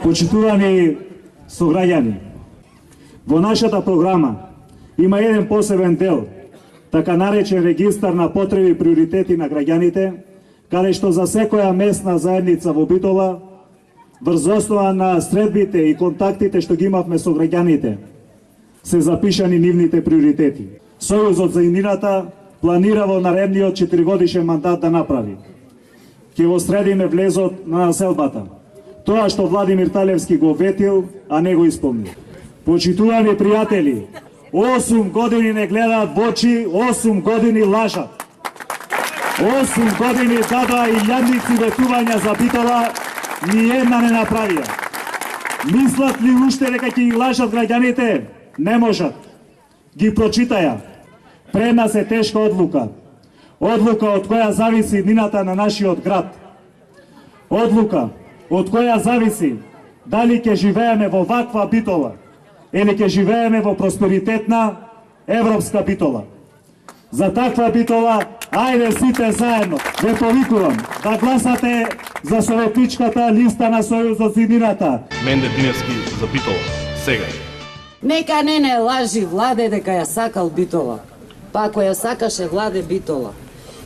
Почитувани сограѓани, во нашата програма има еден посебен дел, така наречен регистар на потреби и приоритети на граѓаните, каде што за секоја местна заедница во Битола, врз основа на средбите и контактите што ги имавме со граѓаните, се запишани нивните приоритети. Сојузот за иднината планира во наредниот 4-годишен мандат да направи. Ќе го средиме влезот на населбата. Тоа што Владимир Талевски го ветил, а не го исполнил. Почитувани пријатели, 8 години не гледаат во очи, 8 години лажат. 8 години дадоа илјадници ветувања за Битола, ни една не направија. Мислат ли уште дека ќе ги лажат граѓаните? Не можат. Ги прочитаја. Пред нас е тешка одлука. Одлука од која зависи иднината на нашиот град. Одлука од која зависи дали ќе живееме во ваква Битола или ќе живееме во просперитетна европска Битола. За таква Битола, ајде сите заедно, ве повикувам да гласате за советничката листа на Сојузот за иднината. Менде Тиневски за Битола. Сега. Нека не лажи Владе дека ја сакал Битола. Па ако ја сакаше Владе Битола.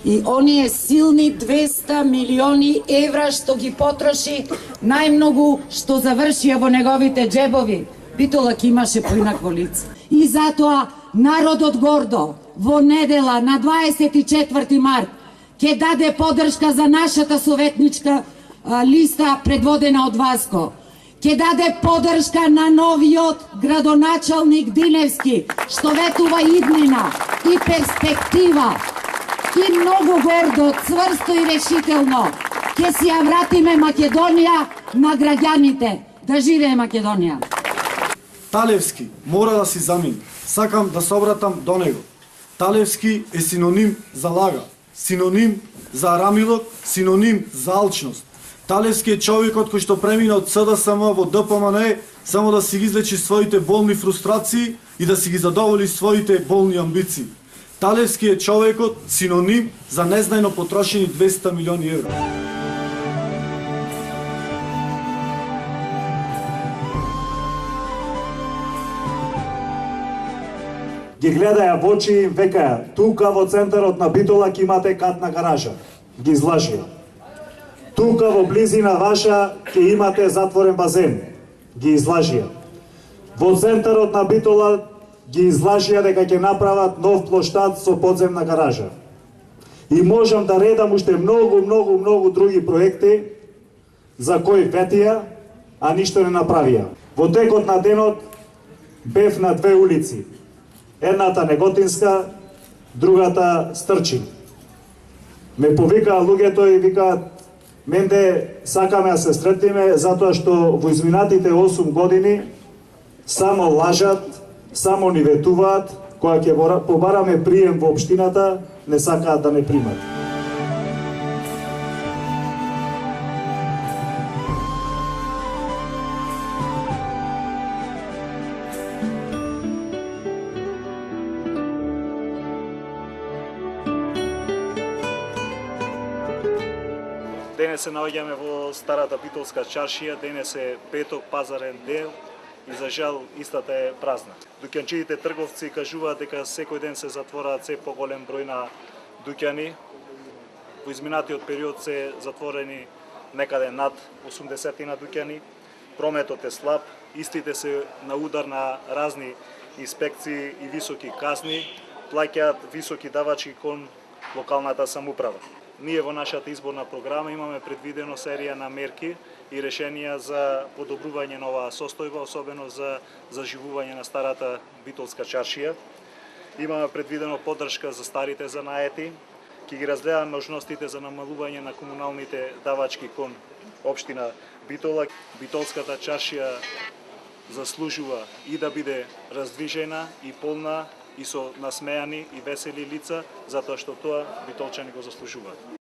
И оние силни 200 милиони евра што ги потроши, најмногу што завршија во неговите джебови, Битола ќе имаше поинакво лице. И затоа народот гордо во недела на 24 март ќе даде поддршка за нашата советничка листа предводена од Васко. Ќе даде поддршка на новиот градоначалник Диневски, што ветува иднина и перспектива. И многу гордо, цврсто и решително ќе си ја вратиме Македонија на граѓаните. Да живее Македонија! Талевски мора да си замине. Сакам да се обратам до него. Талевски е синоним за лага, синоним за арамилок, синоним за алчност. Талевски е човекот кој што премина од СДСМ во ДПМН само да си ги излечи своите болни фрустрации и да си ги задоволи своите болни амбиции. Талевски е човекот синоним за незнајно потрошени 200 милиони евра. Ги гледаја во очи и векаја, тука во центарот на Битола ќе имате катна гаража. Ги излажија. Тука во близина ваша ќе имате затворен базен. Ги излажија. Во центарот на Битола ги излажија дека ќе направат нов плоштад со подземна гаража. И можам да редам уште многу други проекти за кои ветија, а ништо не направија. Во текот на денот бев на две улици. Едната Неготинска, другата Стрчин. Ме повикаа луѓето и викаат: менде сакаме да се сретнеме затоа што во изминатите 8 години само лажат, само ни ветуваат, кога ќе побараме прием во општината, не сакаат да не примат. Денес се наоѓаме во старата Битолска чаршија, денес е петок, пазарен дел и за жал истата е празна. Дуќанчиите трговци кажуваат дека секој ден се затвораат се поголем број на дуќани. Во изминатиот период се затворени некаде над 80 на дуќани. Прометот е слаб, истите се на удар на разни инспекции и високи казни, плаќаат високи давачи кон локалната самоуправа. Ние во нашата изборна програма имаме предвидено серија на мерки и решенија за подобрување на оваа состојба, особено за заживување на старата Битолска чаршија. Имаме предвидено поддршка за старите занаети, ќе ги разгледаме можностите за намалување на комуналните давачки кон општина Битола. Битолската чаршија заслужува и да биде раздвижена и полна и со насмејани и весели лица, затоа што тоа битолчани го заслужуваат.